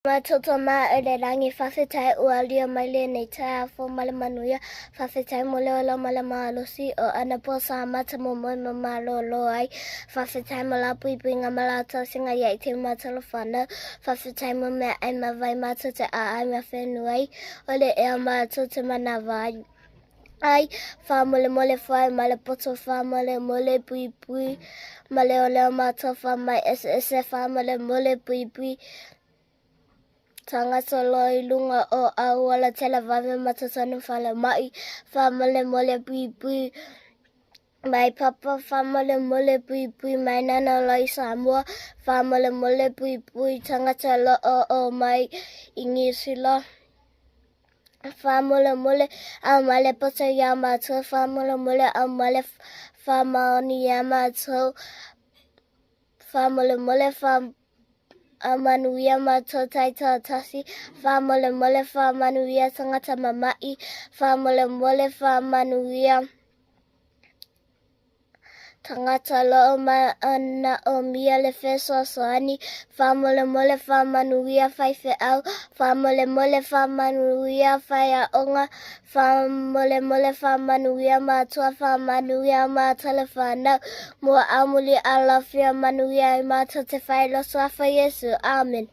Matotoma elerangi whawhetai ua lia mai le nei tae fo male manuia whawhetai mo leo la male maalosi o ana po sa mata mo moi mo malo lo ai whawhetai mo la pui pui ngā malata singa iai te matalo whana whawhetai mo mea ai mawai mata te a ai ma whenua ai o le ea mato te manawa ai ai wha mole mole whai male poto wha mole pui pui male o leo mata wha mai ese wha mole pui pui Tangata loi lunga o au ala tela vave matatanu whale mai whamale mole pui pui mai papa whamale mole pui pui mai nana lai Samoa whamale mole pui pui tangata lo o mai ingi sila whamale mole au male pata ya mātou whamale mole au male whamaoni ya mātou whamale mole Amanuia mātou taita tasi, whamole mole whamanuia tangata mamai, whamole mole whamanuia tangata loo ana o mia le whesoa soani, whamole mole whamanuia whaife au, whamole mole whamanuia whaia onga, whamole mole whamanuia mātua whamanuia mātale whanau, mua amuli alawhia manuia i mātou te whailoso a whai Yesu. Amen.